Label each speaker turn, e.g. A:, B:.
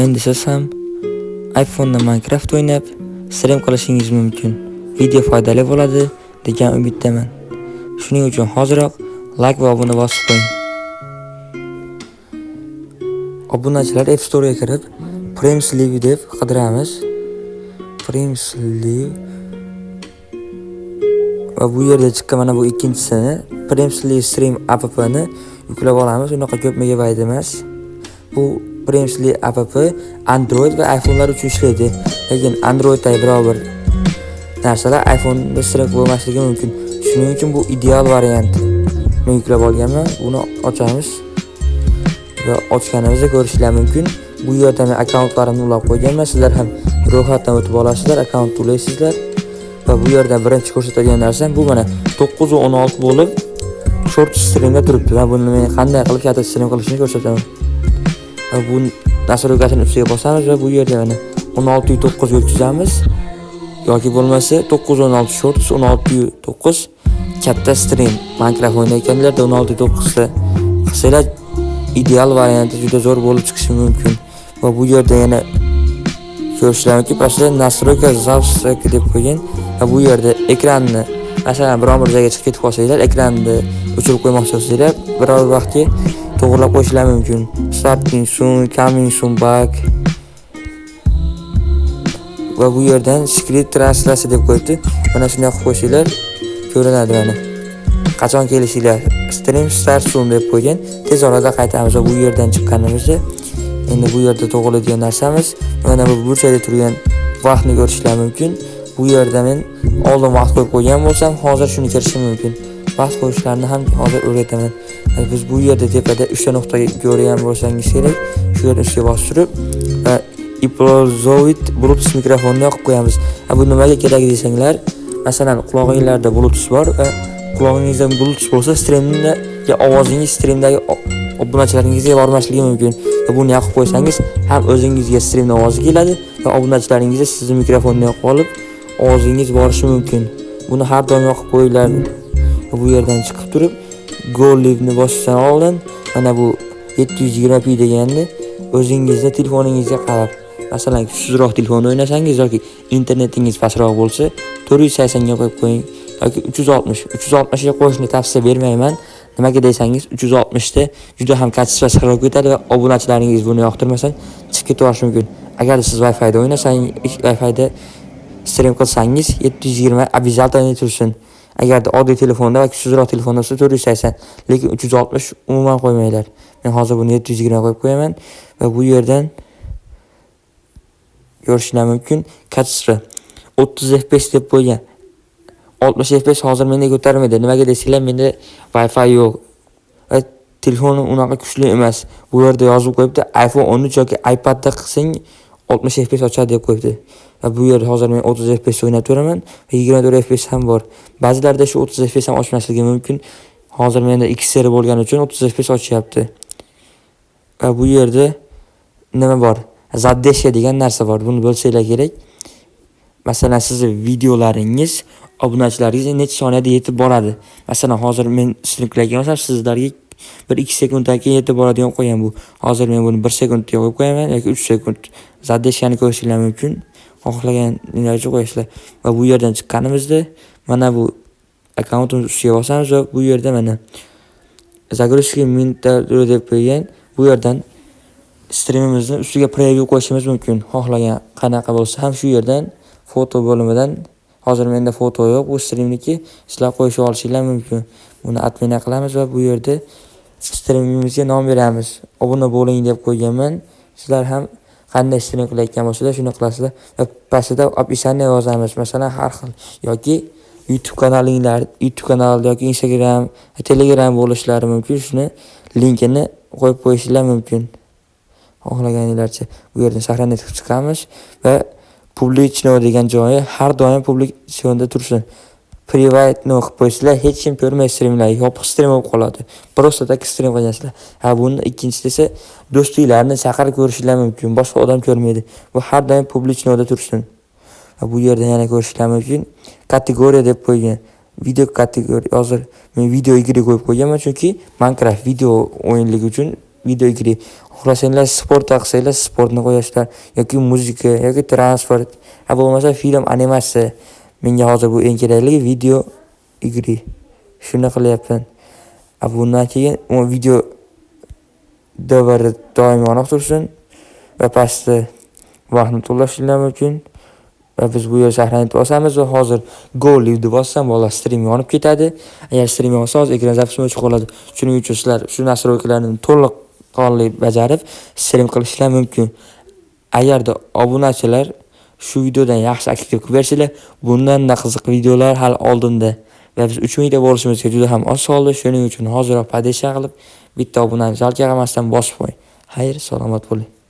A: Endi siz ham iPhone da Minecraft o'ynab stream qilishingiz mumkin. Video foydali bo'ladi degan umiddaman. Shuning uchun hoziroq like va obuna bosib qo'ying. Obunachilar App Store'ga kirib, Premslive deb qidiramiz. Premslive va bu yerda chiqqan mana bu ikkinchisini Premslive Stream app'ini yuklab olamiz. Unaqa ko'p megabayt emas. Bu Premslive app Android va iPhone'lar uchun ishlaydi. Lekin Androidda biror bir narsalar iPhone'da stream bo'lmasligi mumkin. Shuning uchun bu ideal variant. Men yuklab olganman. Buni ochamiz va ochganimizda ko'rishlar mumkin. Bu yerda men akkauntlarimni ulab qo'yganman. Sizlar ham ro'yxatdan o'tib olasizlar, akkaunt to'laysizlar. Va bu yerda birinchi ko'rsatadigan narsam bu mana 916 bo'lib short streamda turibdi. Va buni men qanday qilib katta stream qilishni ko'rsataman. Va bu nastroykasini ustiga bosamiz va bu yerda mana 16:9 o'tkazamiz. Yoki bo'lmasa 916 shorts 16:9 katta stream. Minecraft o'ynayotganlarda 16:9 da qilsalar ideal varianti juda zo'r bo'lib chiqishi mumkin. Va bu yerda yana ko'rishlarimki, pastda nastroyka zavsaki deb qo'ygan. Va bu yerda ekranni masalan biror bir joyga chiqib ketib qolsanglar, ekranni o'chirib qo'ymoqchi bo'lsanglar, biror vaqtga to'g'rilab qo'yishlar mumkin. Starting soon, coming soon back. Va bu yerdan script translation deb qo'yibdi. Mana shunday qilib qo'ysanglar ko'rinadi mana. Qachon kelishinglar? Stream start soon deb qo'ygan. Tez orada qaytamiz va bu yerdan chiqqanimizda endi bu yerda to'g'riladigan narsamiz mana bu burchada turgan vaqtni ko'rishlar mumkin. Bu yerda men oldin vaqt qo'yib qo'ygan bo'lsam, hozir shuni kirishim mumkin. Vaqt qo'yishlarni ham hozir o'rgataman. Biz bu yerda tepada 3 ta nuqtaga ko'rgan bo'lsangiz kerak, shu yerga ustiga bostirib va Iplozoid Bluetooth mikrofonni yoqib qo'yamiz. Bu nimaga kerak desanglar, masalan, quloqingizda Bluetooth bor va quloqingizda Bluetooth bo'lsa, streamdagi ovozingiz streamdagi obunachilaringizga bormasligi mumkin. Va buni yoqib qo'ysangiz, ham o'zingizga streamning ovozi keladi va obunachilaringizga sizning mikrofonni yoqib olib, ovozingiz borishi mumkin. Buni har doim yoqib qo'yinglar. Bu yerdan chiqib turib, Go Live'ni bosishdan oldin mana bu 720p deganni o'zingizga telefoningizga qarab, masalan, kuchsizroq telefon o'ynasangiz yoki internetingiz pastroq bo'lsa, 480 ga qo'yib qo'ying yoki 360 ga qo'yishni tavsiya bermayman. Nimaga desangiz, 360 da juda ham kachisi pastroq ketadi va obunachilaringiz buni yoqtirmasa, chiqib ketishi mumkin. Agar siz Wi-Fi da o'ynasangiz, Wi-Fi da stream qilsangiz 720 обязательно tursin. Agarda oddiy telefonda va kuchsizroq telefonda bo'lsa 480, lekin 360 umuman qo'ymanglar. Men hozir buni 720 qo'yib qo'yaman va bu yerdan ko'rishlar mumkin. Kachisi 30 fps deb qo'ygan. 60 fps hozir menda ko'tarmaydi. Nimaga desanglar, menda Wi-Fi yo'q. Va telefonim unaqa kuchli emas. Bu yerda yozib qo'yibdi, iPhone 13 yoki iPadda qilsang 60 fps ochadi deb qo'yibdi. Va bu yerda hozir men 30 fps o'ynab turaman va 24 fps ham bor. Ba'zilarda shu 30 fps ham ochmasligi mumkin. Hozir menda X seri bo'lgani uchun 30 fps ochyapti. Va bu yerda nima bor? Zaddeshka degan narsa bor. Buni bilsanglar kerak. Masalan, sizning videolaringiz obunachilaringizga necha soniyada yetib boradi. Masalan, hozir men stream qilayotgan bo'lsam, sizlarga 1-2 sekunddan keyin yetib boradigan qo'ygan bu. Hozir men buni 1 sekundga qo'yib qo'yaman yoki 3 sekund. Zaddeshkani ko'rishinglar mumkin. Xohlaganingizcha qo'yasizlar. Va bu yerdan chiqqanimizda mana bu akkauntimiz ustiga bosamiz va bu yerda mana загрузки minutlar deb qo'ygan. Bu yerdan streamimizni ustiga preview qo'yishimiz mumkin. Xohlagan qanaqa bo'lsa ham shu yerdan foto bo'limidan, hozir menda foto yo'q, bu streamniki, sizlar qo'yib olishinglar mumkin. Buni admin qilamiz va bu yerda streamimizga nom beramiz. Obuna bo'ling deb qo'yganman. Sizlar ham qanday stream qilayotgan bo'lsalar, shuni qilasizlar va pastda описание yozamiz. Masalan, har xil yoki YouTube kanal yoki Instagram, Telegram bo'lishlari mumkin. Shuni linkini qo'yib qo'yishinglar mumkin. Xohlaganingizcha bu yerdan sahranga chiqamiz va publichno degan joyi har doim publichnoda tursin. Private no qilib qo'ysizlar, hech kim ko'rmaydi streamlarni, yopiq stream bo'lib qoladi. Просто tak stream qilasizlar. Buni ikkinchisi esa do'stlarni chaqirib ko'rishinglar mumkin. Boshqa odam ko'rmaydi. Bu har doim publichnoda tursin. Bu yerdan yana ko'rishinglar mumkin. Kategoriya deb qo'ygan. Video kategoriya. Hozir men video igri qo'yib qo'yganman, chunki Minecraft video o'yinligi uchun video igri. xohlasanglar sport taqsanglar sportni qo'yasizlar yoki muzika yoki transport, bo'lmasa film, animatsiya. Menga hozir bu eng kerakligi video igri. Shuni qilyapman. Bundan keyin u video davri doim yonib tursin va pastda vaqtni to'lashinglar mumkin. Va biz bu yerda saqlanib olsamiz va hozir go live deb bossam bola stream yonib ketadi. Agar stream yonsa hozir ekran zapisini o'chib qoladi. Shuning uchun sizlar shu nastroykalarni to'liq qonli bajarib stream qilishingiz mumkin. Agarda obunachilar shu videodan yaxshi aktiv qilib bersanglar, bundan-da qiziq videolar hali oldinda va biz 3 mingta bo'lishimizga juda ham oz qoldi. Shuning uchun hoziroq podesha qilib bitta obunani jalga qilmasdan bosib qo'ying. Xayr, salomat bo'ling.